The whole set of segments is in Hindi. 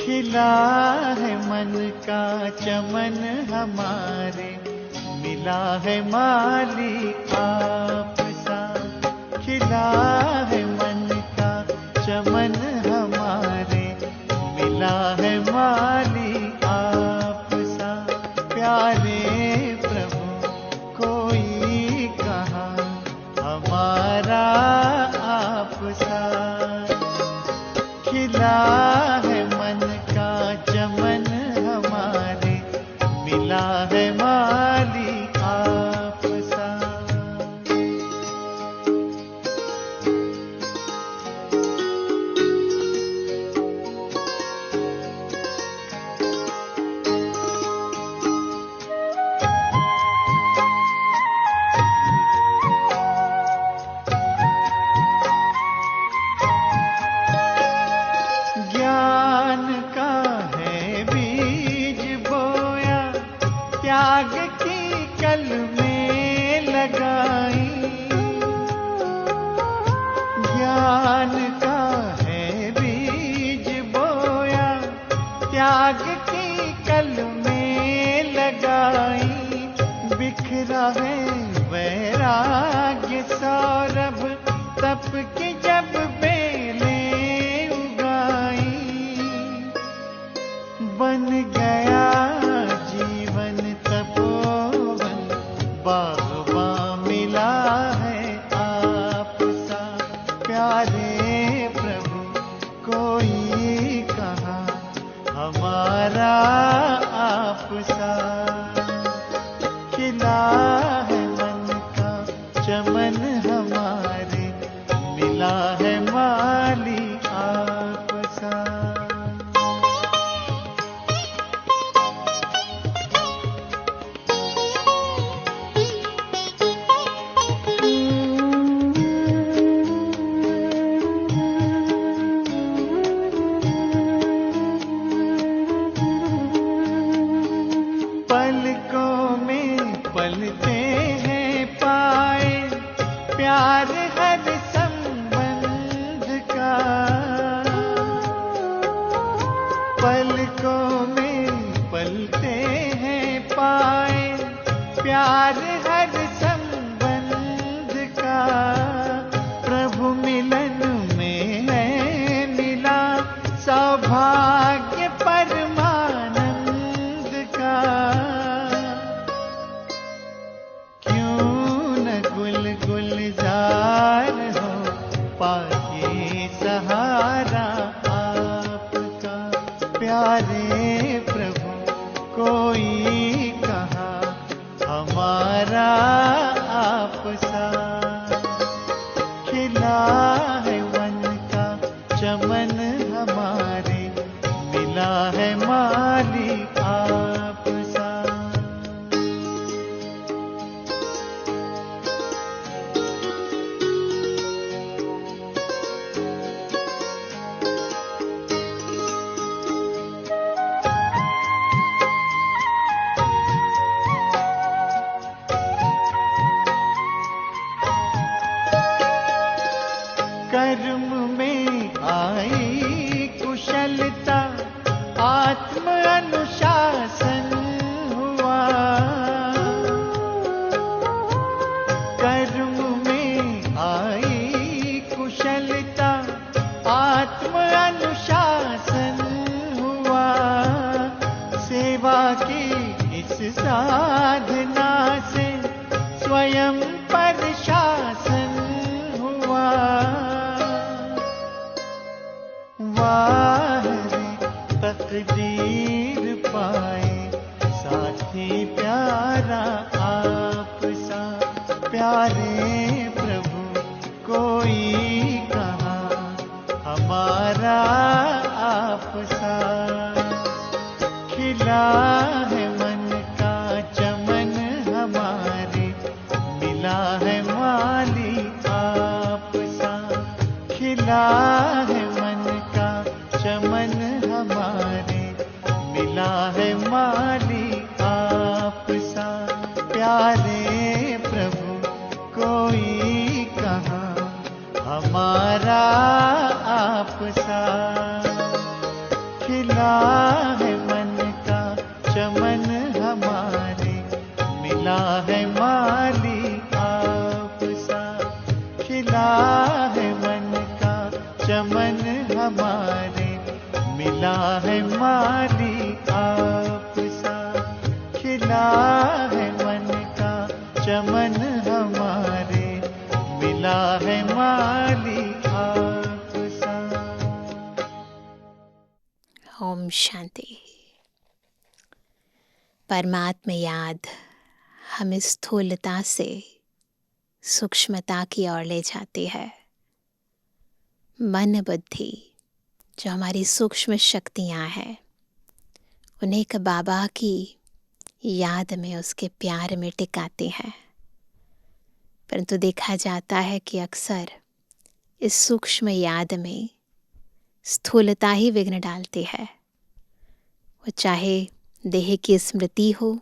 खिला है मन का चमन हमारे, मिला है माली आप सा। खिला है मन का चमन हमारे, मिला है माली आप सा। प्यारे प्रभु कोई कहाँ हमारा आप सा। खिला है मन का चमन हमारे, मिला है माली आप सा। ज्ञान का है बीज बोया, त्याग की कल में लगाई। ज्ञान का है बीज बोया, त्याग की कल में लगाई। बिखरा है वैराग्य सौरभ, तप की जब बेलें उगाई। बन गया जीवन तपोवन, बागबां मिला है आप सा। प्यारे प्रभु कोई कहाँ हमारा आप सा। खिला है मन का चमन हमारे, मिला है माली आप सा। पलकों में पलते हैं पाए, प्यार हर संबंध का। पलकों में पलते हैं पाए, प्यार हर संबंध का। प्रभु मिलन में है मिला सौभाग्य परमानंद का। क्यों न गुल गुलजार हो पाके सहारा आपका। प्यारे प्रभु कोई कहाँ हमारा आप सा। खिला है मन का चमन हमारे, मिला है माली आप सा। कर्म में आई कुशलता, आत्म अनुशासन हुआ। कर्म में आई कुशलता, आत्म अनुशासन हुआ। सेवा की इस साधना से स्वयं पर शासन हुआ। वाह रे तकदीर पाए साथी प्यारा आप सा। प्यारे प्रभु कोई कहाँ हमारा आप सा। खिला है मन का चमन हमारे, मिला है माली आप सा। खिला है मन का चमन हमारे, मिला है माली आप सा। प्यारे प्रभु कोई कहाँ हमारा आप सा। खिला खिला है मन का चमन हमारे, मिला है माली आप सा। खिला है मन का चमन हमारे, मिला है माली आप सा। खिला है मन का चमन हमारे, मिला है माली आप सा। ओम शांति। परमात्मा याद हमें स्थूलता से सूक्ष्मता की ओर ले जाती है। मन बुद्धि जो हमारी सूक्ष्म शक्तियाँ हैं, उन्हें एक बाबा की याद में, उसके प्यार में टिकाते हैं। परंतु देखा जाता है कि अक्सर इस सूक्ष्म याद में स्थूलता ही विघ्न डालती है। वो चाहे देह की स्मृति हो,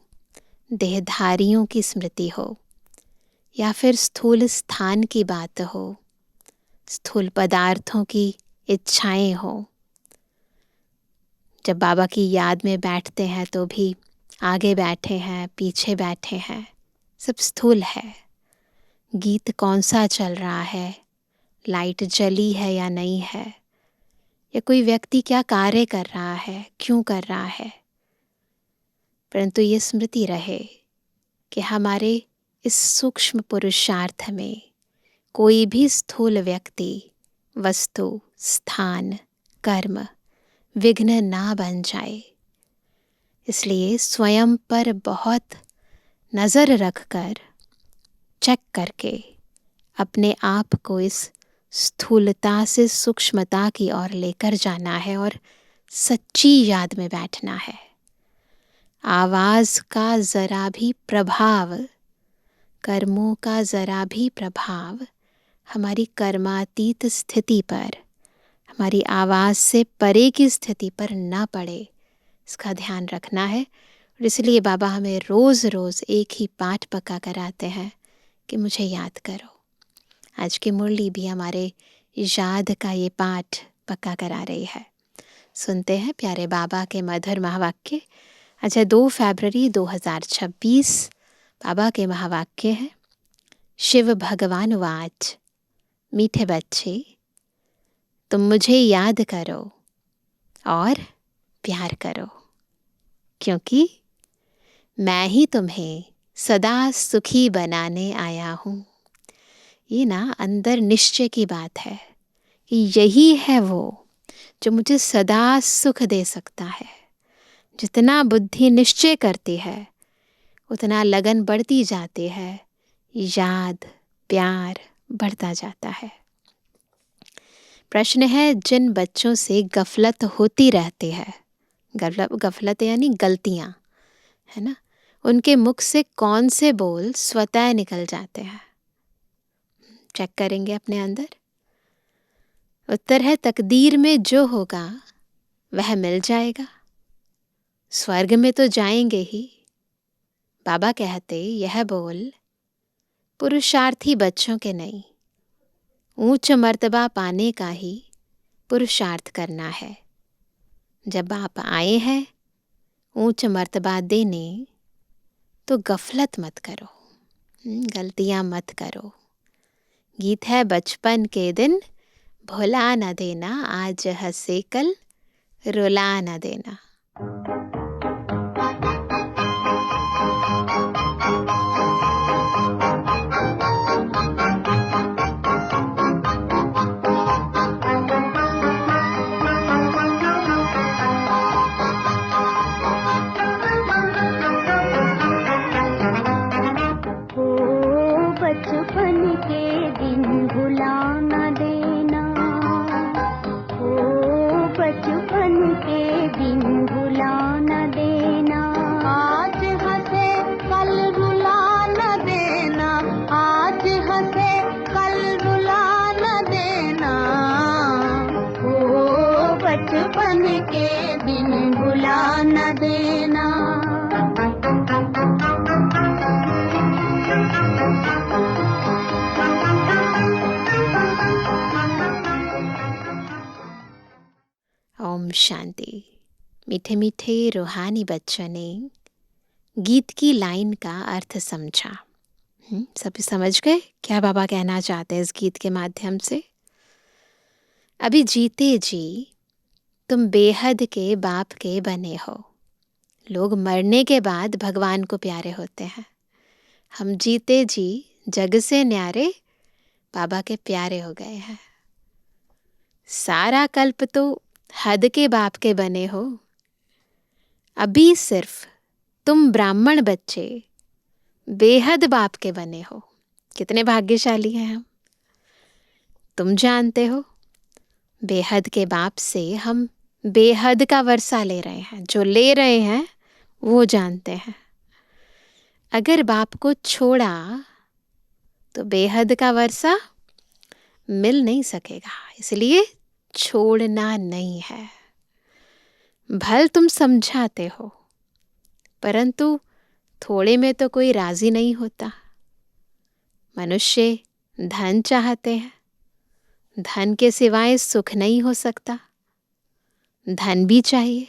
देहधारियों की स्मृति हो, या फिर स्थूल स्थान की बात हो, स्थूल पदार्थों की इच्छाएं हो। जब बाबा की याद में बैठते हैं तो भी आगे बैठे हैं, पीछे बैठे हैं, सब स्थूल है। गीत कौन सा चल रहा है, लाइट जली है या नहीं है, या कोई व्यक्ति क्या कार्य कर रहा है, क्यों कर रहा है, परंतु ये स्मृति रहे कि हमारे इस सूक्ष्म पुरुषार्थ में कोई भी स्थूल व्यक्ति, वस्तु, स्थान, कर्म विघ्न ना बन जाए। इसलिए स्वयं पर बहुत नज़र रखकर, चेक करके अपने आप को इस स्थूलता से सूक्ष्मता की ओर लेकर जाना है और सच्ची याद में बैठना है। आवाज़ का ज़रा भी प्रभाव, कर्मों का ज़रा भी प्रभाव हमारी कर्मातीत स्थिति पर, हमारी आवाज़ से परे की स्थिति पर ना पड़े, इसका ध्यान रखना है। और इसलिए बाबा हमें रोज़ रोज़ एक ही पाठ पक्का कराते हैं कि मुझे याद करो। आज की मुरली भी हमारे याद का ये पाठ पक्का करा रही है। सुनते हैं प्यारे बाबा के मधुर महावाक्य। अच्छा, 2 फरवरी 2026 बाबा के महावाक्य हैं। शिव भगवान वाच, मीठे बच्चे तुम मुझे याद करो और प्यार करो, क्योंकि मैं ही तुम्हें सदा सुखी बनाने आया हूँ। ये ना अंदर निश्चय की बात है कि यही है वो जो मुझे सदा सुख दे सकता है। जितना बुद्धि निश्चय करती है उतना लगन बढ़ती जाती है, याद प्यार बढ़ता जाता है। प्रश्न है, जिन बच्चों से गफलत होती रहती है, गफलत यानी गलतियाँ, है ना, उनके मुख से कौन से बोल स्वतः निकल जाते हैं? चेक करेंगे अपने अंदर। उत्तर है, तकदीर में जो होगा वह मिल जाएगा। स्वर्ग में तो जाएंगे ही। बाबा कहते यह बोल पुरुषार्थी बच्चों के नहीं, ऊंच मर्तबा पाने का ही पुरुषार्थ करना है। जब आप आए हैं ऊंच मर्तबा देने, तो गफलत मत करो, गलतियां मत करो। गीत है, बचपन के दिन भुला न देना, आज हंसे कल रुला न देना। ओम शांति। मीठे मीठे रूहानी बच्चों ने गीत की लाइन का अर्थ समझा। सभी समझ गए क्या बाबा कहना चाहते हैं इस गीत के माध्यम से? अभी जीते जी तुम बेहद के बाप के बने हो। लोग मरने के बाद भगवान को प्यारे होते हैं, हम जीते जी जग से न्यारे बाबा के प्यारे हो गए हैं। सारा कल्प तो हद के बाप के बने हो, अभी सिर्फ तुम ब्राह्मण बच्चे बेहद बाप के बने हो। कितने भाग्यशाली हैं हम। तुम जानते हो बेहद के बाप से हम बेहद का वर्षा ले रहे हैं, जो ले रहे हैं वो जानते हैं। अगर बाप को छोड़ा तो बेहद का वर्षा मिल नहीं सकेगा, इसलिए छोड़ना नहीं है। भल तुम समझाते हो, परंतु थोड़े में तो कोई राजी नहीं होता। मनुष्य धन चाहते हैं, धन के सिवाय सुख नहीं हो सकता। धन भी चाहिए,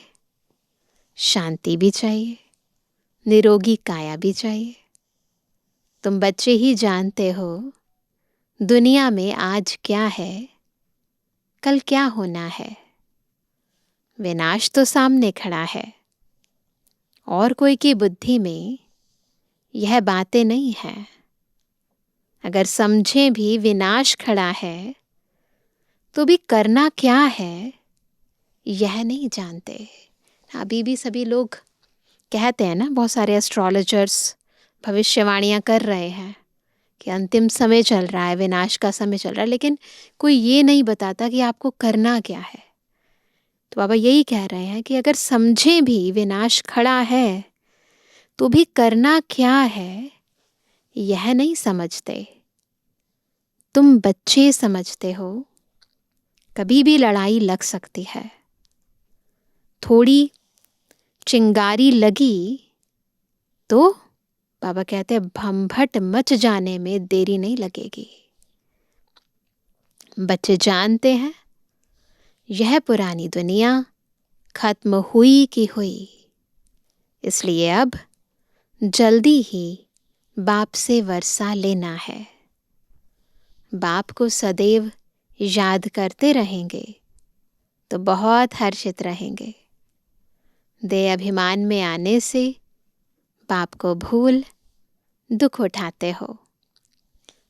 शांति भी चाहिए, निरोगी काया भी चाहिए। तुम बच्चे ही जानते हो दुनिया में आज क्या है, कल क्या होना है। विनाश तो सामने खड़ा है, और कोई की बुद्धि में यह बातें नहीं हैं। अगर समझें भी विनाश खड़ा है तो भी करना क्या है यह नहीं जानते। अभी भी सभी लोग कहते हैं ना, बहुत सारे एस्ट्रोलॉजर्स भविष्यवाणियां कर रहे हैं कि अंतिम समय चल रहा है, विनाश का समय चल रहा है, लेकिन कोई ये नहीं बताता कि आपको करना क्या है। तो बाबा यही कह रहे हैं कि अगर समझें भी विनाश खड़ा है तो भी करना क्या है यह नहीं समझते। तुम बच्चे समझते हो कभी भी लड़ाई लग सकती है। थोड़ी चिंगारी लगी तो बाबा कहते हैं भम्भट मच जाने में देरी नहीं लगेगी। बच्चे जानते हैं यह पुरानी दुनिया खत्म हुई की हुई, इसलिए अब जल्दी ही बाप से वर्षा लेना है। बाप को सदैव याद करते रहेंगे तो बहुत हर्षित रहेंगे। देह अभिमान में आने से बाप को भूल दुख उठाते हो।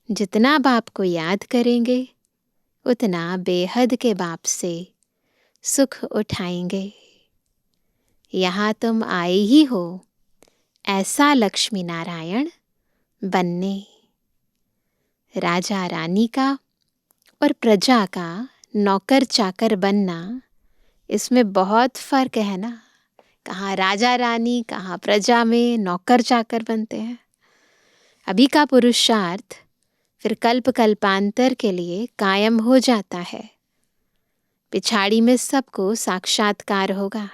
जितना बाप को याद करेंगे उतना बेहद के बाप से सुख उठाएंगे। यहाँ तुम आए ही हो ऐसा लक्ष्मी नारायण बनने। राजा रानी का और प्रजा का नौकर चाकर बनना, इसमें बहुत फर्क है ना। कहाँ राजा रानी, कहाँ प्रजा में नौकर चाकर बनते हैं। अभी का पुरुषार्थ फिर कल्प कल्पांतर के लिए कायम हो जाता है। पिछाड़ी में सबको साक्षात्कार होगा।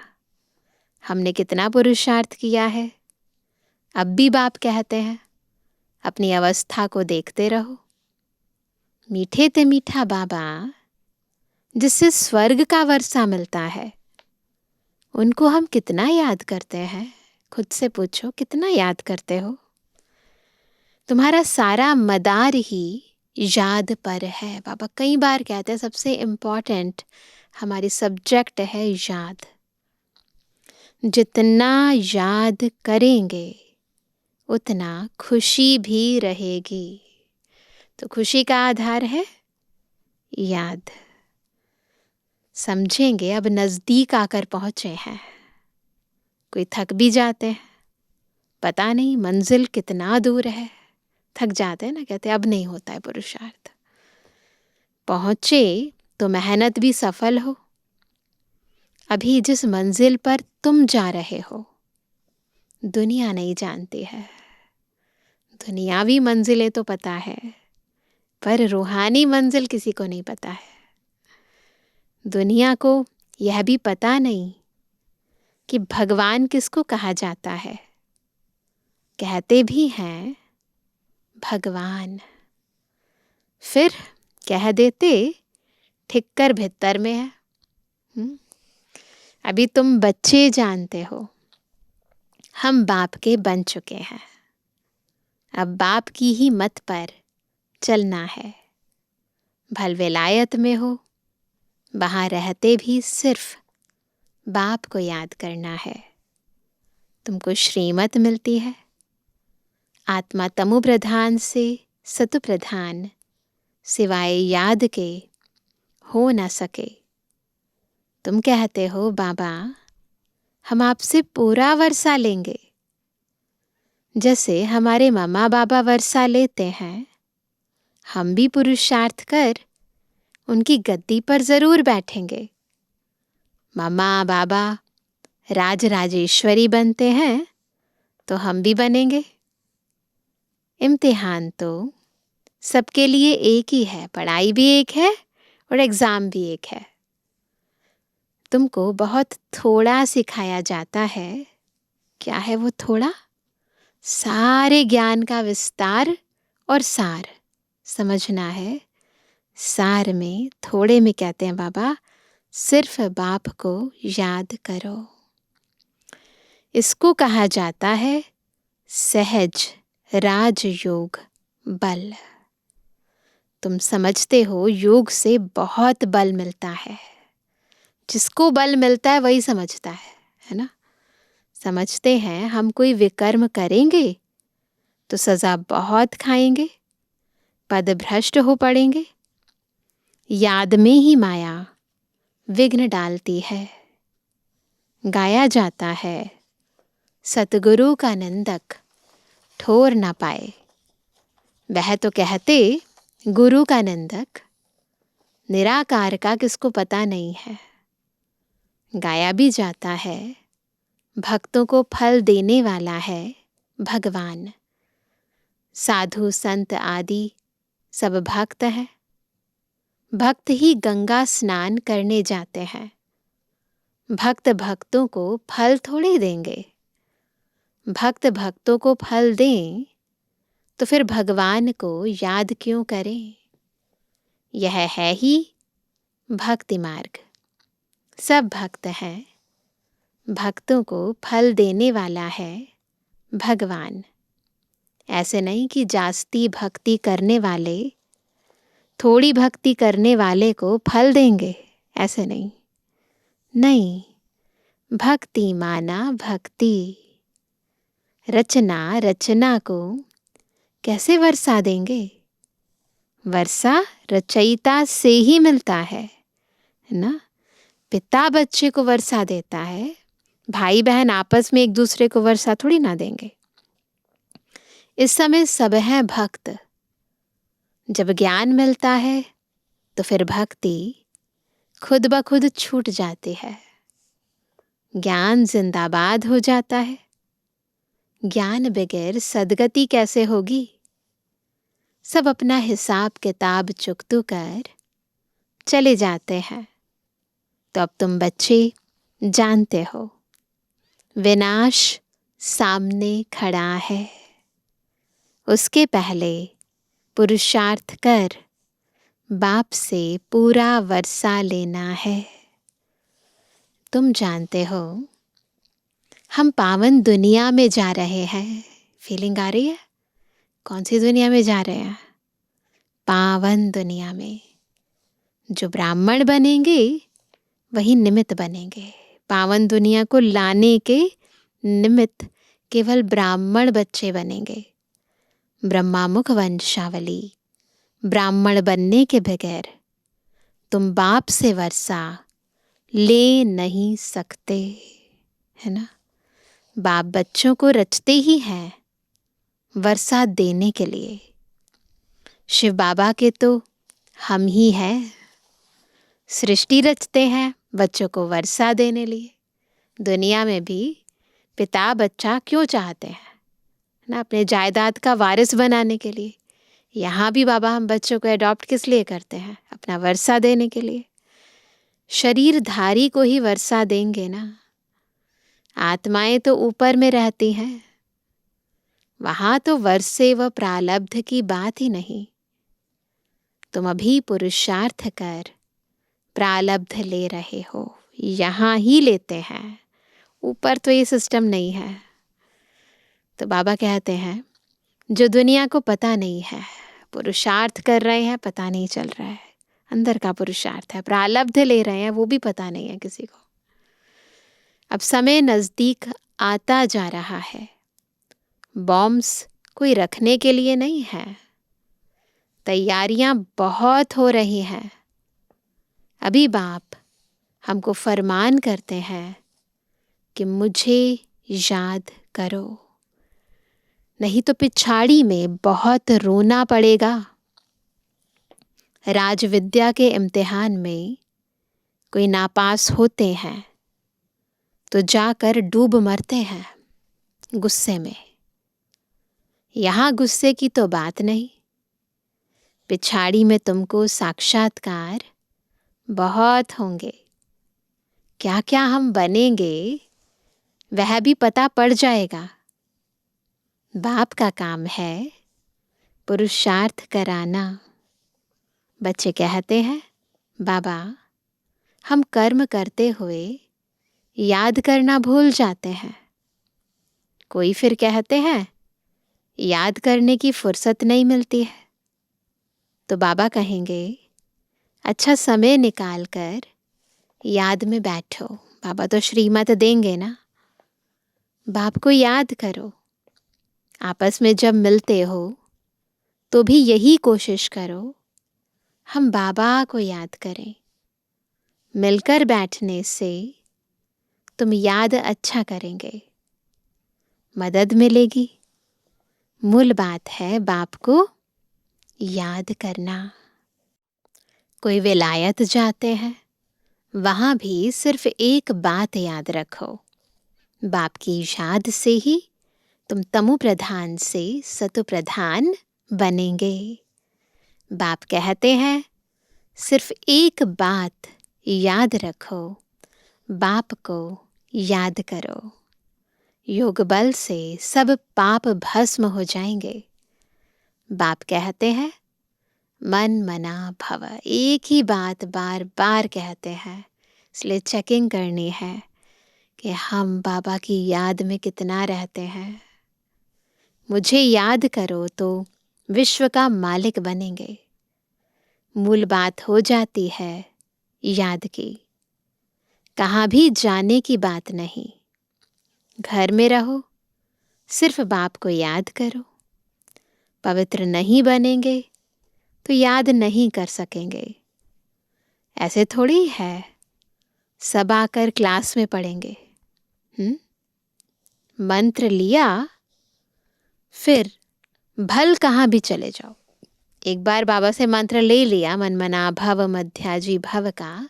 हमने कितना पुरुषार्थ किया है। अब भी बाप कहते हैं अपनी अवस्था को देखते रहो। मीठे ते मीठा बाबा जिससे स्वर्ग का वर्षा मिलता है, उनको हम कितना याद करते हैं। खुद से पूछो कितना याद करते हो। तुम्हारा सारा मदार ही याद पर है। बाबा कई बार कहते हैं सबसे इम्पोर्टेंट हमारी सब्जेक्ट है याद। जितना याद करेंगे उतना खुशी भी रहेगी। तो खुशी का आधार है याद। समझेंगे अब नज़दीक आकर पहुँचे हैं। कोई थक भी जाते हैं, पता नहीं मंजिल कितना दूर है, थक जाते हैं ना, कहते अब नहीं होता है पुरुषार्थ। पहुँचे तो मेहनत भी सफल हो। अभी जिस मंजिल पर तुम जा रहे हो दुनिया नहीं जानती है। दुनियावी मंजिलें तो पता है, पर रूहानी मंजिल किसी को नहीं पता है। दुनिया को यह भी पता नहीं कि भगवान किसको कहा जाता है। कहते भी हैं भगवान, फिर कह देते ठिक्कर भित्तर में है। अभी तुम बच्चे जानते हो, हम बाप के बन चुके हैं। अब बाप की ही मत पर चलना है। भल विलायत में हो, वहाँ रहते भी सिर्फ बाप को याद करना है। तुमको श्रीमत मिलती है, आत्मा तमो प्रधान से सतु प्रधान सिवाय याद के हो न सके। तुम कहते हो बाबा हम आपसे पूरा वर्षा लेंगे, जैसे हमारे मम्मा बाबा वर्षा लेते हैं, हम भी पुरुषार्थ कर उनकी गद्दी पर जरूर बैठेंगे। मम्मा बाबा राज राजेश्वरी बनते हैं तो हम भी बनेंगे। इम्तिहान तो सबके लिए एक ही है, पढ़ाई भी एक है और एग्ज़ाम भी एक है। तुमको बहुत थोड़ा सिखाया जाता है। क्या है वो थोड़ा? सारे ज्ञान का विस्तार और सार समझना है। सार में, थोड़े में कहते हैं बाबा सिर्फ बाप को याद करो। इसको कहा जाता है सहज राजयोग बल। तुम समझते हो योग से बहुत बल मिलता है। जिसको बल मिलता है वही समझता है ना। समझते हैं हम कोई विकर्म करेंगे तो सजा बहुत खाएंगे, पदभ्रष्ट हो पड़ेंगे। याद में ही माया विघ्न डालती है। गाया जाता है सतगुरु का निंदक ठोर ना पाए। वह तो कहते गुरु का निंदक, निराकार का किसको पता नहीं है। गाया भी जाता है भक्तों को फल देने वाला है भगवान। साधु संत आदि सब भक्त है। भक्त ही गंगा स्नान करने जाते हैं। भक्त भक्तों को फल थोड़े देंगे। भक्त भक्तों को फल दें तो फिर भगवान को याद क्यों करें? यह है ही भक्ति मार्ग। सब भक्त हैं, भक्तों को फल देने वाला है भगवान। ऐसे नहीं कि जास्ती भक्ति करने वाले थोड़ी भक्ति करने वाले को फल देंगे, ऐसे नहीं। नहीं, भक्ति माना भक्ति। रचना रचना को कैसे वर्षा देंगे? वर्षा रचयिता से ही मिलता है ना। पिता बच्चे को वर्षा देता है, भाई बहन आपस में एक दूसरे को वर्षा थोड़ी ना देंगे। इस समय सब हैं भक्त। जब ज्ञान मिलता है तो फिर भक्ति खुद ब खुद छूट जाती है। ज्ञान जिंदाबाद हो जाता है। ज्ञान बगैर सदगति कैसे होगी? सब अपना हिसाब किताब चुकतू कर चले जाते हैं। तो अब तुम बच्चे जानते हो विनाश सामने खड़ा है। उसके पहले पुरुषार्थ कर बाप से पूरा वर्षा लेना है। तुम जानते हो हम पावन दुनिया में जा रहे हैं। फीलिंग आ रही है? कौन सी दुनिया में जा रहे हैं? पावन दुनिया में। जो ब्राह्मण बनेंगे वही निमित्त बनेंगे। पावन दुनिया को लाने के निमित्त केवल ब्राह्मण बच्चे बनेंगे। ब्रह्मामुख वंशावली। ब्राह्मण बनने के बगैर तुम बाप से वर्षा ले नहीं सकते, है ना। बाप बच्चों को रचते ही हैं वर्षा देने के लिए। शिव बाबा के तो हम ही हैं। सृष्टि रचते हैं बच्चों को वर्षा देने लिए। दुनिया में भी पिता बच्चा क्यों चाहते हैं ना, अपने जायदाद का वारिस बनाने के लिए। यहाँ भी बाबा हम बच्चों को अडॉप्ट किस लिए करते हैं? अपना वर्षा देने के लिए। शरीरधारी को ही वर्षा देंगे ना। आत्माएं तो ऊपर में रहती हैं, वहाँ तो वर्षे व प्रारब्ध की बात ही नहीं। तुम अभी पुरुषार्थ कर प्रारब्ध ले रहे हो, यहाँ ही लेते हैं, ऊपर तो ये सिस्टम नहीं है। तो बाबा कहते हैं जो दुनिया को पता नहीं है, पुरुषार्थ कर रहे हैं, पता नहीं चल रहा है, अंदर का पुरुषार्थ है, प्रारब्ध ले रहे हैं, वो भी पता नहीं है किसी को। अब समय नज़दीक आता जा रहा है, बॉम्ब्स कोई रखने के लिए नहीं है, तैयारियां बहुत हो रही हैं। अभी बाप हमको फरमान करते हैं कि मुझे याद करो, नहीं तो पिछाड़ी में बहुत रोना पड़ेगा। राज विद्या के इम्तिहान में कोई नापास होते हैं तो जाकर डूब मरते हैं गुस्से में। यहाँ गुस्से की तो बात नहीं, पिछाड़ी में तुमको साक्षात्कार बहुत होंगे। क्या क्या हम बनेंगे वह भी पता पड़ जाएगा। बाप का काम है पुरुषार्थ कराना। बच्चे कहते हैं बाबा हम कर्म करते हुए याद करना भूल जाते हैं। कोई फिर कहते हैं याद करने की फुर्सत नहीं मिलती है। तो बाबा कहेंगे अच्छा समय निकाल कर याद में बैठो। बाबा तो श्रीमत देंगे ना, बाप को याद करो। आपस में जब मिलते हो तो भी यही कोशिश करो हम बाबा को याद करें। मिलकर बैठने से तुम याद अच्छा करेंगे, मदद मिलेगी। मूल बात है बाप को याद करना। कोई विलायत जाते हैं, वहाँ भी सिर्फ एक बात याद रखो, बाप की याद से ही तुम तमु प्रधान से सतु प्रधान बनेंगे। बाप कहते हैं सिर्फ एक बात याद रखो, बाप को याद करो। योग बल से सब पाप भस्म हो जाएंगे। बाप कहते हैं मन मना भव, एक ही बात बार बार कहते हैं। इसलिए चेकिंग करनी है कि हम बाबा की याद में कितना रहते हैं। मुझे याद करो तो विश्व का मालिक बनेंगे। मूल बात हो जाती है याद की, कहाँ भी जाने की बात नहीं। घर में रहो, सिर्फ बाप को याद करो। पवित्र नहीं बनेंगे तो याद नहीं कर सकेंगे। ऐसे थोड़ी है सब आकर क्लास में पढ़ेंगे। मंत्र लिया फिर भल कहाँ भी चले जाओ। एक बार बाबा से मंत्र ले लिया मनमना भव मध्याजी भव का,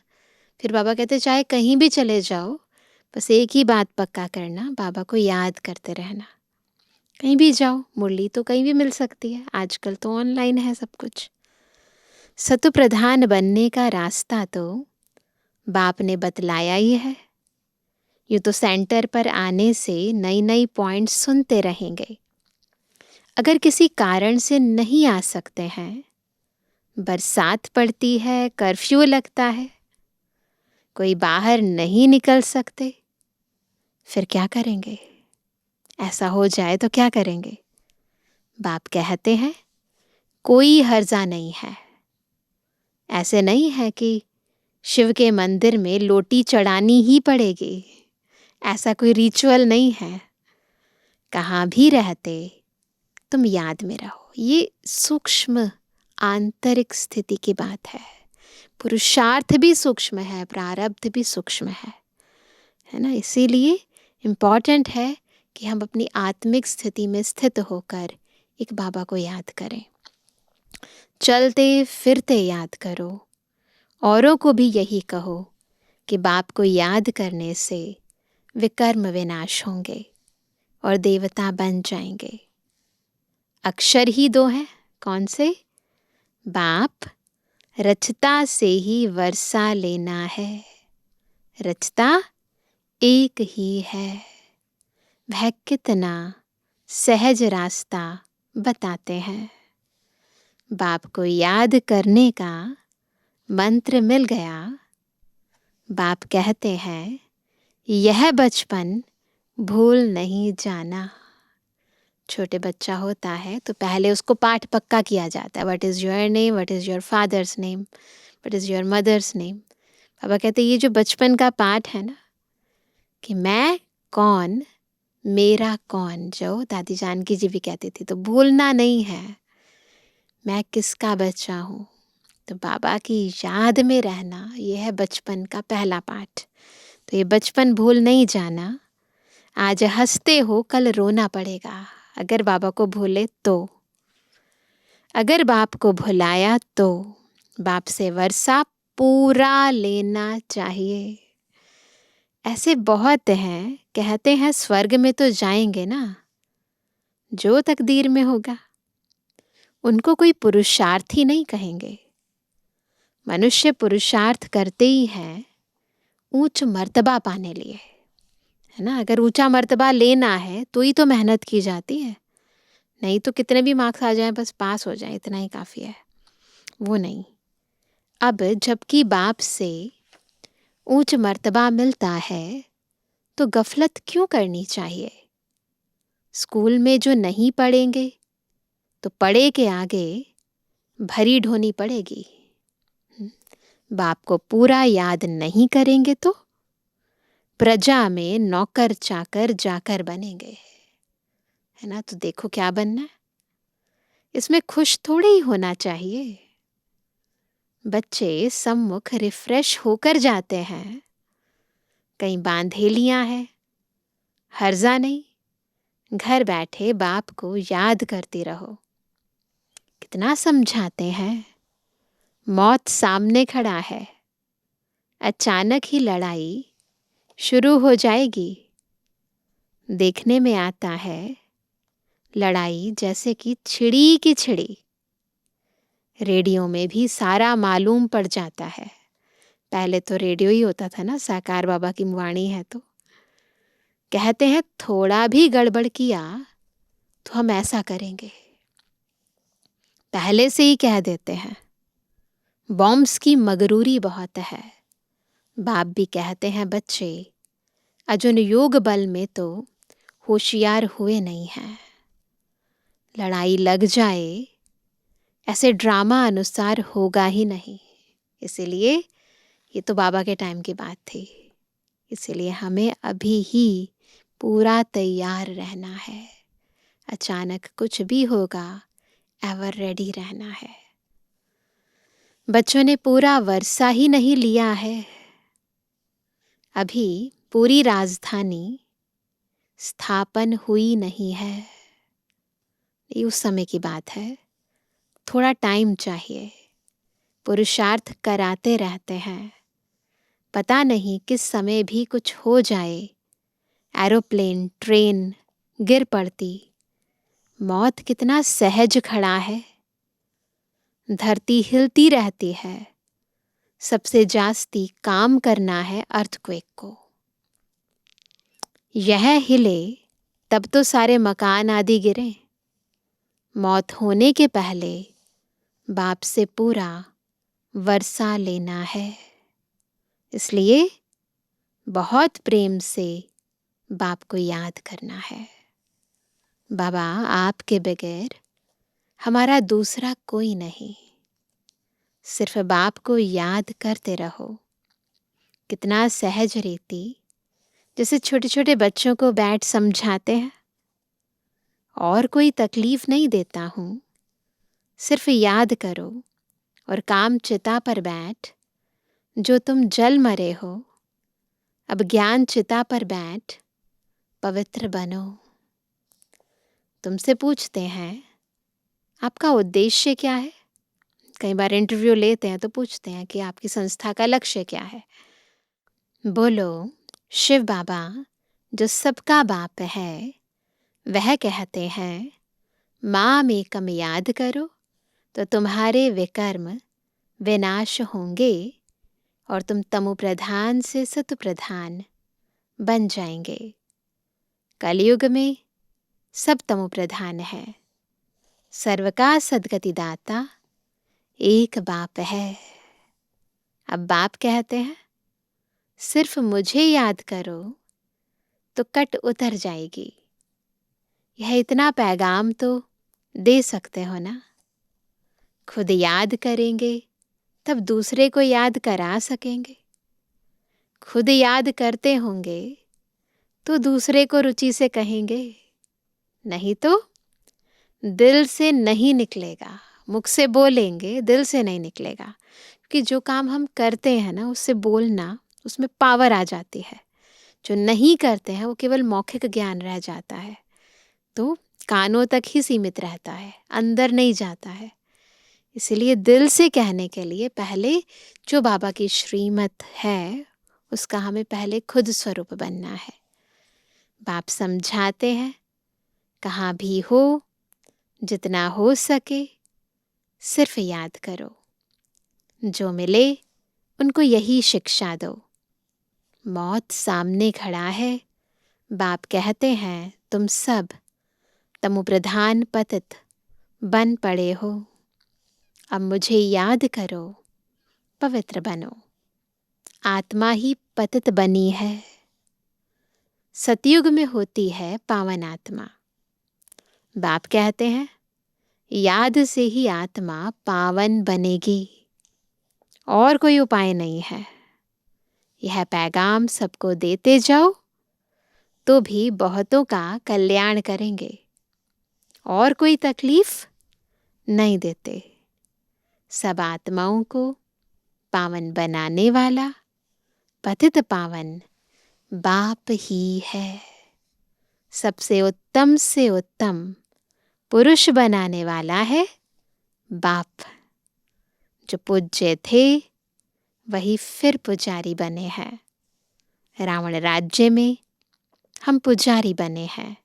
फिर बाबा कहते चाहे कहीं भी चले जाओ, बस एक ही बात पक्का करना, बाबा को याद करते रहना। कहीं भी जाओ, मुरली तो कहीं भी मिल सकती है, आजकल तो ऑनलाइन है सब कुछ। सतु प्रधान बनने का रास्ता तो बाप ने बतलाया ही है। यूँ तो सेंटर पर आने से नई नई पॉइंट्स सुनते रहेंगे। अगर किसी कारण से नहीं आ सकते हैं, बरसात पड़ती है, कर्फ्यू लगता है, कोई बाहर नहीं निकल सकते, फिर क्या करेंगे? ऐसा हो जाए तो क्या करेंगे? बाप कहते हैं कोई हर्जा नहीं है। ऐसे नहीं है कि शिव के मंदिर में लोटी चढ़ानी ही पड़ेगी, ऐसा कोई रिचुअल नहीं है। कहाँ भी रहते तुम याद में रहो। ये सूक्ष्म आंतरिक स्थिति की बात है। पुरुषार्थ भी सूक्ष्म है, प्रारब्ध भी सूक्ष्म है ना। इसीलिए इम्पॉर्टेंट है कि हम अपनी आत्मिक स्थिति में स्थित होकर एक बाबा को याद करें। चलते फिरते याद करो, औरों को भी यही कहो कि बाप को याद करने से विकर्म विनाश होंगे और देवता बन जाएंगे। अक्षर ही दो हैं, कौन से? बाप रचता से ही वर्षा लेना है, रचता एक ही है। वह कितना सहज रास्ता बताते हैं। बाप को याद करने का मंत्र मिल गया, बाप कहते हैं यह बचपन भूल नहीं जाना। छोटे बच्चा होता है तो पहले उसको पाठ पक्का किया जाता है। What is your name, what is your father's name, what is your mother's name. पापा कहते ये जो बचपन का पाठ है ना, कि मैं कौन, मेरा कौन, जो दादी जानकी जी भी कहती थी, तो भूलना नहीं है मैं किसका बच्चा हूँ। तो बाबा की याद में रहना, यह है बचपन का पहला पाठ। तो ये बचपन भूल नहीं जाना। आज हंसते हो कल रोना पड़ेगा अगर बाबा को भूले तो। अगर बाप को भुलाया तो बाप से वर्षा पूरा लेना चाहिए। ऐसे बहुत हैं, कहते हैं स्वर्ग में तो जाएंगे ना, जो तकदीर में होगा। उनको कोई पुरुषार्थ ही नहीं कहेंगे। मनुष्य पुरुषार्थ करते ही हैं ऊंच मर्तबा पाने लिए, है ना। अगर ऊंचा मर्तबा लेना है तो ही तो मेहनत की जाती है, नहीं तो कितने भी मार्क्स आ जाएं बस पास हो जाए इतना ही काफ़ी है, वो नहीं। अब जबकि बाप से ऊंच मर्तबा मिलता है तो गफलत क्यों करनी चाहिए। स्कूल में जो नहीं पढ़ेंगे तो पढ़े के आगे भरी ढोनी पड़ेगी। बाप को पूरा याद नहीं करेंगे तो प्रजा में नौकर चाकर जाकर बनेंगे, है ना। तो देखो क्या बनना है, इसमें खुश थोड़े ही होना चाहिए। बच्चे सम्मुख रिफ्रेश होकर जाते हैं, कहीं बांधेलियां हैं, हर्जा नहीं। घर बैठे बाप को याद करती रहो। कितना समझाते हैं, मौत सामने खड़ा है, अचानक ही लड़ाई शुरू हो जाएगी। देखने में आता है लड़ाई जैसे कि छिड़ी की छिड़ी। रेडियो में भी सारा मालूम पड़ जाता है। पहले तो रेडियो ही होता था ना, साकार बाबा की वाणी है तो। कहते हैं थोड़ा भी गड़बड़ किया तो हम ऐसा करेंगे, पहले से ही कह देते हैं। बॉम्ब्स की मगरूरी बहुत है। बाप भी कहते हैं बच्चे अर्जुन योग बल में तो होशियार हुए नहीं हैं। लड़ाई लग जाए ऐसे ड्रामा अनुसार होगा ही नहीं। इसीलिए ये तो बाबा के टाइम की बात थी, इसीलिए हमें अभी ही पूरा तैयार रहना है। अचानक कुछ भी होगा एवर रेडी रहना है। बच्चों ने पूरा वर्षा ही नहीं लिया है। अभी पूरी राजधानी स्थापन हुई नहीं है, ये उस समय की बात है। थोड़ा टाइम चाहिए। पुरुषार्थ कराते रहते हैं, पता नहीं किस समय भी कुछ हो जाए। एरोप्लेन, ट्रेन गिर पड़ती, मौत कितना सहज खड़ा है। धरती हिलती रहती है, सबसे जास्ती काम करना है अर्थक्वेक को। यह हिले तब तो सारे मकान आदि गिरे। मौत होने के पहले बाप से पूरा वर्षा लेना है। इसलिए बहुत प्रेम से बाप को याद करना है। बाबा आपके बगैर हमारा दूसरा कोई नहीं। सिर्फ बाप को याद करते रहो। कितना सहज रीति, जैसे छोटे छोटे बच्चों को बैठ समझाते हैं। और कोई तकलीफ नहीं देता हूँ, सिर्फ याद करो और काम चिता पर बैठ। जो तुम जल मरे हो, अब ज्ञान चिता पर बैठ पवित्र बनो। तुमसे पूछते हैं आपका उद्देश्य क्या है। कई बार इंटरव्यू लेते हैं तो पूछते हैं कि आपकी संस्था का लक्ष्य क्या है। बोलो शिव बाबा जो सबका बाप है वह कहते हैं माम एकम याद करो तो तुम्हारे विकर्म विनाश होंगे और तुम तमो प्रधान से सतु प्रधान बन जाएंगे। कलयुग में सब तमो प्रधान है। सर्व का सद्गति दाता एक बाप है। अब बाप कहते हैं सिर्फ मुझे याद करो तो कट उतर जाएगी। यह इतना पैगाम तो दे सकते हो ना। खुद याद करेंगे तब दूसरे को याद करा सकेंगे। खुद याद करते होंगे तो दूसरे को रुचि से कहेंगे, नहीं तो दिल से नहीं निकलेगा। मुख से बोलेंगे, दिल से नहीं निकलेगा। कि जो काम हम करते हैं ना, उससे बोलना, उसमें पावर आ जाती है। जो नहीं करते हैं वो केवल मौखिक ज्ञान रह जाता है, तो कानों तक ही सीमित रहता है, अंदर नहीं जाता है। इसलिए दिल से कहने के लिए पहले जो बाबा की श्रीमत है उसका हमें पहले खुद स्वरूप बनना है। बाप समझाते हैं, कहाँ भी हो, जितना हो सके सिर्फ याद करो। जो मिले उनको यही शिक्षा दो। मौत सामने खड़ा है, बाप कहते हैं तुम सब तमोप्रधान पतित बन पड़े हो, अब मुझे याद करो, पवित्र बनो। आत्मा ही पतित बनी है, सतयुग में होती है पावन आत्मा। बाप कहते हैं याद से ही आत्मा पावन बनेगी, और कोई उपाय नहीं है। यह पैगाम सबको देते जाओ तो भी बहुतों का कल्याण करेंगे, और कोई तकलीफ नहीं देते। सब आत्माओं को पावन बनाने वाला पतित पावन बाप ही है। सबसे उत्तम से उत्तम पुरुष बनाने वाला है बाप। जो पूज्य थे वही फिर पुजारी बने हैं। रावण राज्य में हम पुजारी बने हैं,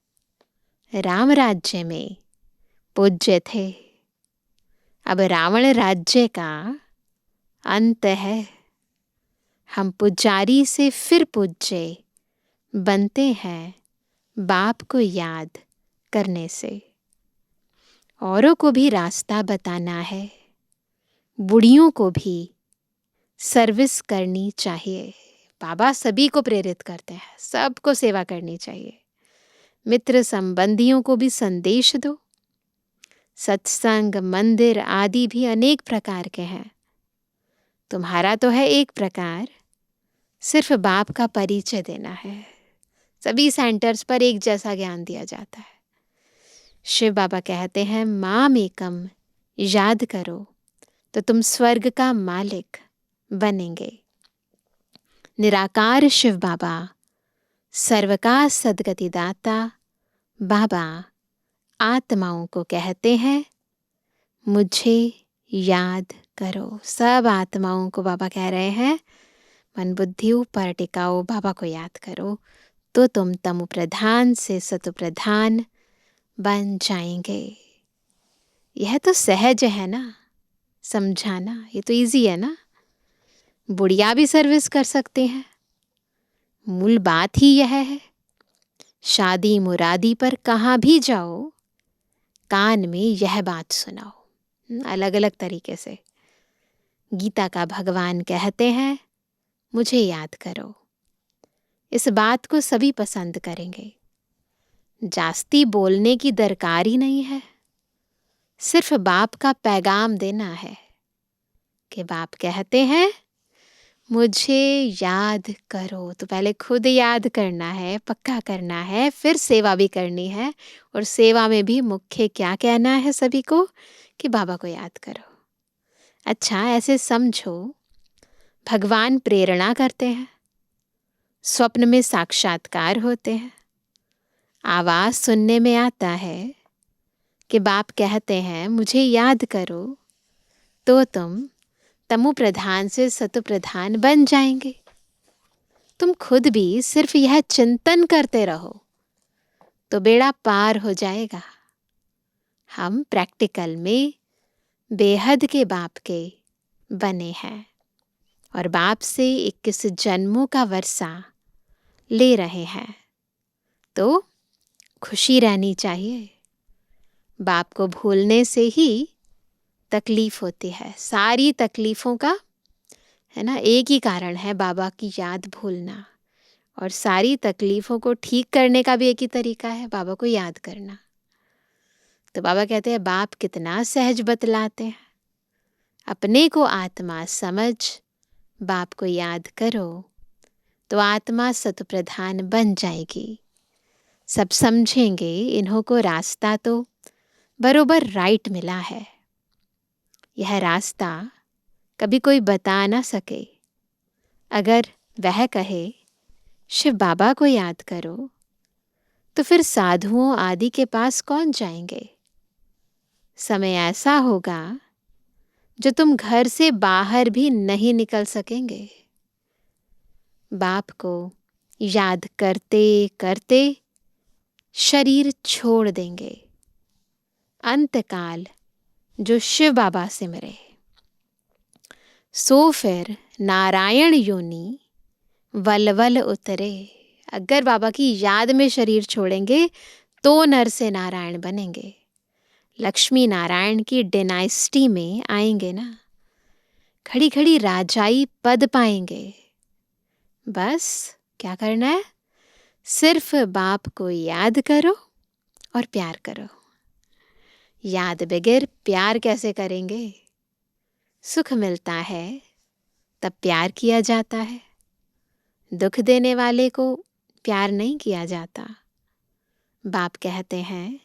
राम राज्य में पूज्य थे। अब रावण राज्य का अंत है। हम पुजारी से फिर पूज्य बनते हैं बाप को याद करने से। औरों को भी रास्ता बताना है, बुढ़ियों को भी सर्विस करनी चाहिए। बाबा सभी को प्रेरित करते हैं, सबको सेवा करनी चाहिए। मित्र संबंधियों को भी संदेश दो। सत्संग, मंदिर आदि भी अनेक प्रकार के हैं। तुम्हारा तो है एक प्रकार, सिर्फ बाप का परिचय देना है। सभी सेंटर्स पर एक जैसा ज्ञान दिया जाता है। शिव बाबा कहते हैं माम एकम याद करो तो तुम स्वर्ग का मालिक बनेंगे। निराकार शिव बाबा, सर्व का सद्गति दाता बाबा आत्माओं को कहते हैं मुझे याद करो। सब आत्माओं को बाबा कह रहे हैं मन बुद्धि ऊपर टिकाओ, बाबा को याद करो तो तुम तमो प्रधान से सतो प्रधान बन जाएंगे। यह तो सहज है ना, समझाना ये तो इजी है ना। बुढ़िया भी सर्विस कर सकते हैं। मूल बात ही यह है। शादी मुरादी पर कहाँ भी जाओ, कान में यह बात सुनाओ, अलग अलग तरीके से। गीता का भगवान कहते हैं मुझे याद करो। इस बात को सभी पसंद करेंगे। जास्ती बोलने की दरकार ही नहीं है, सिर्फ बाप का पैगाम देना है कि बाप कहते हैं मुझे याद करो। तो पहले खुद याद करना है, पक्का करना है, फिर सेवा भी करनी है। और सेवा में भी मुख्य क्या कहना है सभी को कि बाबा को याद करो। अच्छा, ऐसे समझो भगवान प्रेरणा करते हैं, स्वप्न में साक्षात्कार होते हैं, आवाज़ सुनने में आता है कि बाप कहते हैं मुझे याद करो तो तुम तमो प्रधान से सतो प्रधान बन जाएंगे। तुम खुद भी सिर्फ यह चिंतन करते रहो तो बेड़ा पार हो जाएगा। हम प्रैक्टिकल में बेहद के बाप के बने हैं और बाप से 21 जन्मों का वर्षा ले रहे हैं, तो खुशी रहनी चाहिए। बाप को भूलने से ही तकलीफ होती है। सारी तकलीफ़ों का है ना। एक ही कारण है बाबा की याद भूलना, और सारी तकलीफ़ों को ठीक करने का भी एक ही तरीका है, बाबा को याद करना। तो बाबा कहते हैं बाप कितना सहज बतलाते हैं, अपने को आत्मा समझ, बाप को याद करो तो आत्मा सत प्रधान बन जाएगी। सब समझेंगे इन्हों को रास्ता तो बरोबर राइट मिला है। यह रास्ता कभी कोई बता ना सके। अगर वह कहे शिव बाबा को याद करो तो फिर साधुओं आदि के पास कौन जाएंगे। समय ऐसा होगा जो तुम घर से बाहर भी नहीं निकल सकेंगे। बाप को याद करते करते शरीर छोड़ देंगे। अंतकाल जो शिव बाबा से मिले, सो फिर नारायण योनि वलवल उतरे। अगर बाबा की याद में शरीर छोड़ेंगे तो नर से नारायण बनेंगे, लक्ष्मी नारायण की डायनेस्टी में आएंगे ना, खड़ी खड़ी राजाई पद पाएंगे। बस क्या करना है, सिर्फ बाप को याद करो और प्यार करो। याद बगैर प्यार कैसे करेंगे। सुख मिलता है तब प्यार किया जाता है, दुख देने वाले को प्यार नहीं किया जाता। बाप कहते हैं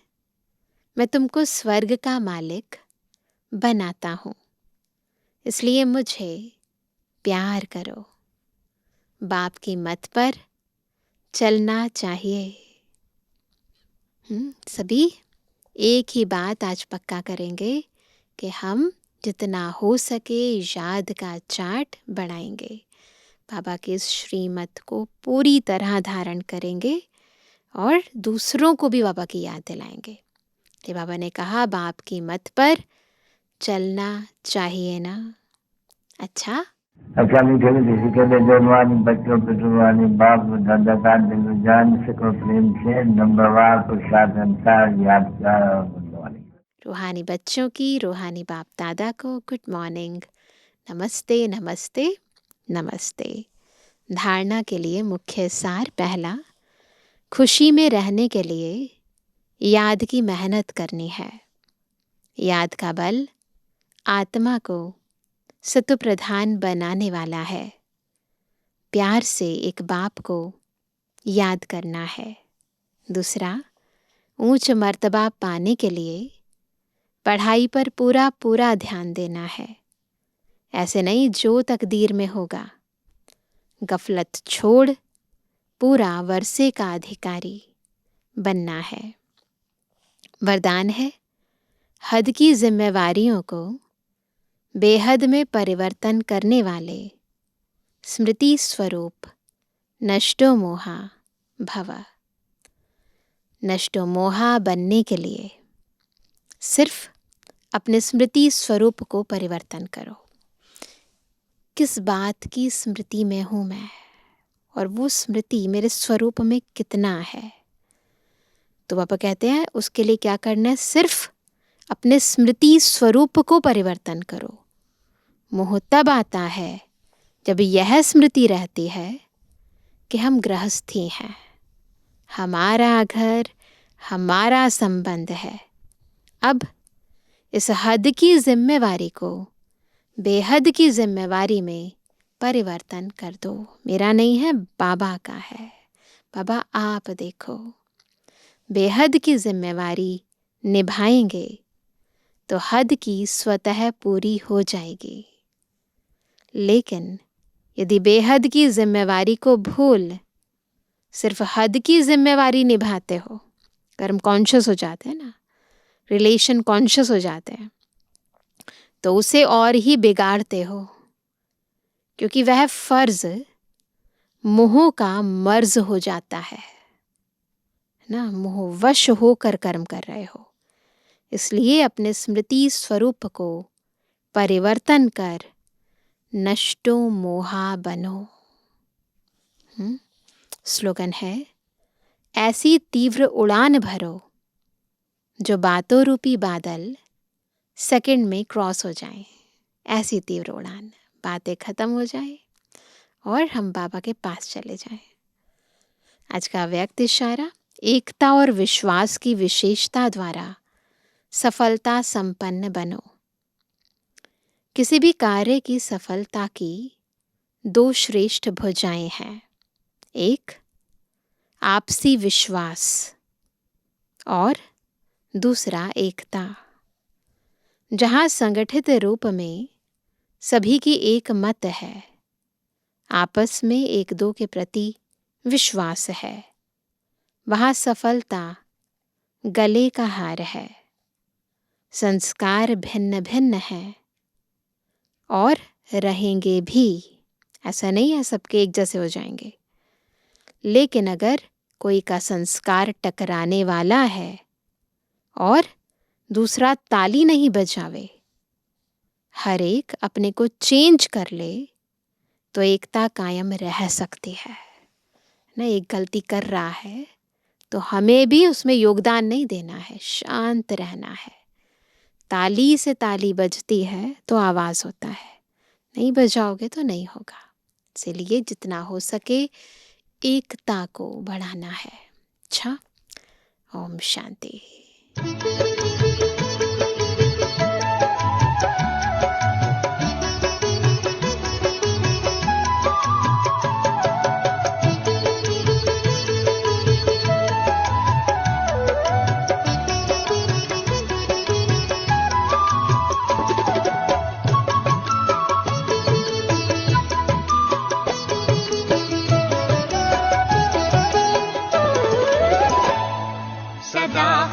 मैं तुमको स्वर्ग का मालिक बनाता हूँ, इसलिए मुझे प्यार करो। बाप की मत पर चलना चाहिए। सभी एक ही बात आज पक्का करेंगे कि हम जितना हो सके याद का चार्ट बढ़ाएंगे, बाबा के इस श्रीमत को पूरी तरह धारण करेंगे और दूसरों को भी बाबा की याद दिलाएंगे कि बाबा ने कहा बाप की मत पर चलना चाहिए ना। अच्छा मीठे किसी के लिए जवानी बच्चों पे जुबानी बाप दादा का दिल जान सको प्रेम से नंबरवार प्रसाद अनुसार यादगार और गुणवानी। रूहानी बच्चों की रूहानी बाप दादा को गुड मॉर्निंग, नमस्ते नमस्ते नमस्ते। धारणा के लिए मुख्य सार पहला, खुशी में रहने के लिए याद की मेहनत करनी है। याद का बल आत्मा को सत्व प्रधान बनाने वाला है। प्यार से एक बाप को याद करना है। दूसरा, ऊंच मर्तबा पाने के लिए पढ़ाई पर पूरा पूरा ध्यान देना है। ऐसे नहीं जो तकदीर में होगा, गफलत छोड़ पूरा वर्षे का अधिकारी बनना है। वरदान है, हद की जिम्मेवारियों को बेहद में परिवर्तन करने वाले स्मृति स्वरूप नष्टो मोहा भव। नष्टो मोहा बनने के लिए सिर्फ अपने स्मृति स्वरूप को परिवर्तन करो। किस बात की स्मृति में हूँ मैं, और वो स्मृति मेरे स्वरूप में कितना है। तो पापा कहते हैं उसके लिए क्या करना है, सिर्फ अपने स्मृति स्वरूप को परिवर्तन करो। मोह तब आता है जब यह स्मृति रहती है कि हम गृहस्थी हैं, हमारा घर, हमारा संबंध है। अब इस हद की जिम्मेवारी को बेहद की जिम्मेवारी में परिवर्तन कर दो। मेरा नहीं है, बाबा का है। बाबा आप देखो, बेहद की जिम्मेवारी निभाएंगे तो हद की स्वतः पूरी हो जाएगी। लेकिन यदि बेहद की जिम्मेवारी को भूल सिर्फ हद की जिम्मेवारी निभाते हो, कर्म कॉन्शियस हो जाते हैं ना, रिलेशन कॉन्शियस हो जाते हैं, तो उसे और ही बिगाड़ते हो, क्योंकि वह फर्ज मोह का मर्ज हो जाता है ना। मोहवश होकर कर्म कर रहे हो। इसलिए अपने स्मृति स्वरूप को परिवर्तन कर नष्टो मोहा बनो। स्लोगन है, ऐसी तीव्र उड़ान भरो जो बातों रूपी बादल सेकंड में क्रॉस हो जाएं। ऐसी तीव्र उड़ान बातें खत्म हो जाए और हम बाबा के पास चले जाएं। आज का व्यक्त इशारा, एकता और विश्वास की विशेषता द्वारा सफलता संपन्न बनो। किसी भी कार्य की सफलता की 2 श्रेष्ठ भुजाएं हैं। एक आपसी विश्वास और दूसरा एकता। जहाँ संगठित रूप में सभी की एक मत है, आपस में एक दो के प्रति विश्वास है, वहाँ सफलता गले का हार है। संस्कार भिन्न भिन्न हैं और रहेंगे भी। ऐसा नहीं है सबके एक जैसे हो जाएंगे, लेकिन अगर कोई का संस्कार टकराने वाला है और दूसरा ताली नहीं बजावे, हर एक अपने को चेंज कर ले, तो एकता कायम रह सकती है ना। एक गलती कर रहा है तो हमें भी उसमें योगदान नहीं देना है, शांत रहना है। ताली से ताली बजती है तो आवाज़ होता है, नहीं बजाओगे तो नहीं होगा। इसलिए जितना हो सके एकता को बढ़ाना है। अच्छा, ओम शांति।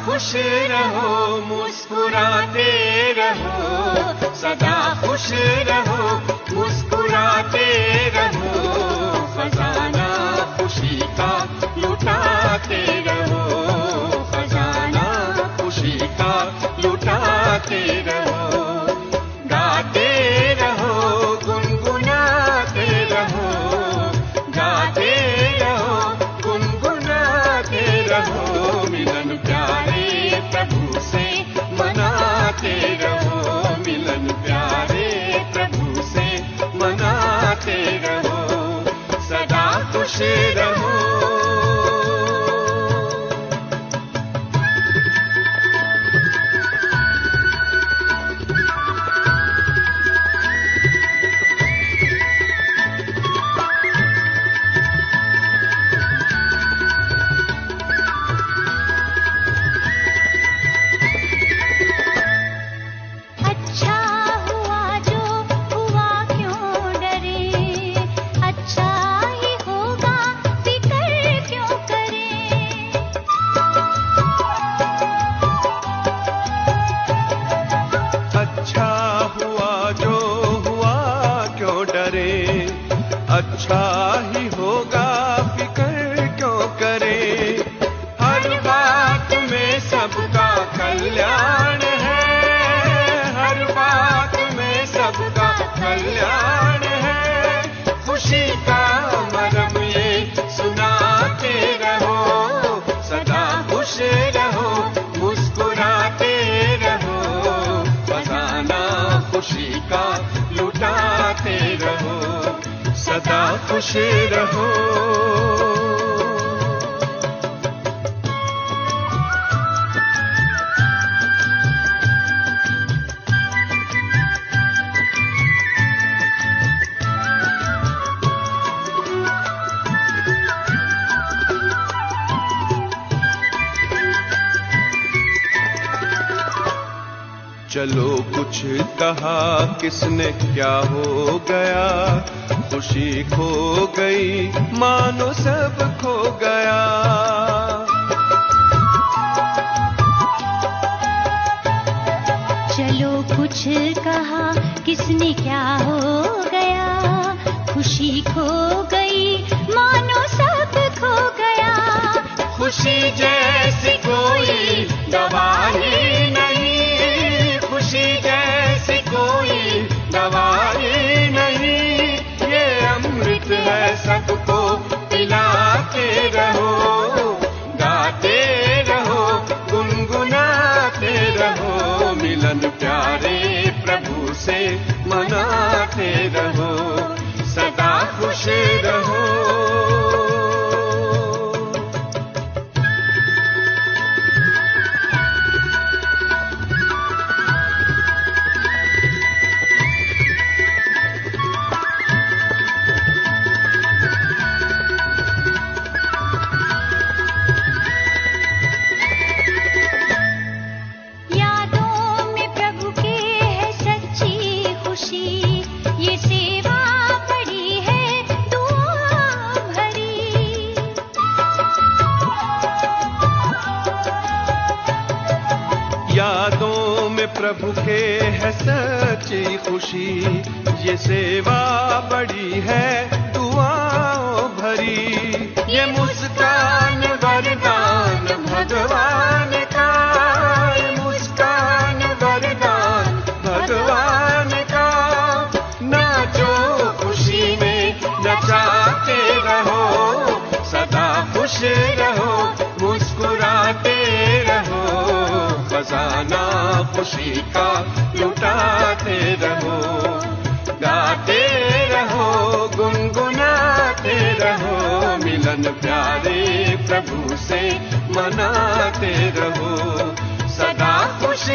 खुश रहो, मुस्कुराते रहो, सदा खुश रहो, मुस्कुराते रहो, खजाना खुशी का लुटाते रहो, खजाना खुशी का लुटाते रहो। गाते रहो, गुनगुनाते रहो, गाते रहो, गुनगुनाते रहो, मिलन प्यारे प्रभु से मनाते रहो, मिलन प्यारे प्रभु से मनाते रहो, सदा खुश रहो। अच्छा ही होगा, फिक्र क्यों करे। हर बात में सबका कल्याण है, हर बात में सबका कल्याण है। खुशी का मरम ये सुनाते रहो, सदा खुश रहो, मुस्कुराते रहो, खजाना खुशी का लुटाते रहो, सदा खुश रहो। चलो कुछ कहा किसने क्या हो गया, खुशी खो गई मानो सब खो गया। चलो कुछ कहा किसने क्या हो गया, खुशी खो गई मानो सब खो गया। खुशी जैसी कोई दवा ही नहीं, खुशी जैसी कोई दवा ही नहीं, ये अमृत है सबको पिलाते रहो, गाते रहो, गुनगुनाते रहो, मिलन प्यारे प्रभु से मनाते रहो, प्रभु के है सच्ची खुशी, ये सेवा बड़ी है दुआओं भरी। ये मुस्कान वरदान भगवान का, ये मुस्कान वरदान भगवान का। नाचो खुशी में नचाते रहो, सदा खुश रहो मुस्कुराते रहो, खजाना खुशी का लुटाते रहो। गाते रहो गुनगुनाते रहो, मिलन प्यारे प्रभु से मनाते रहो, सदा खुश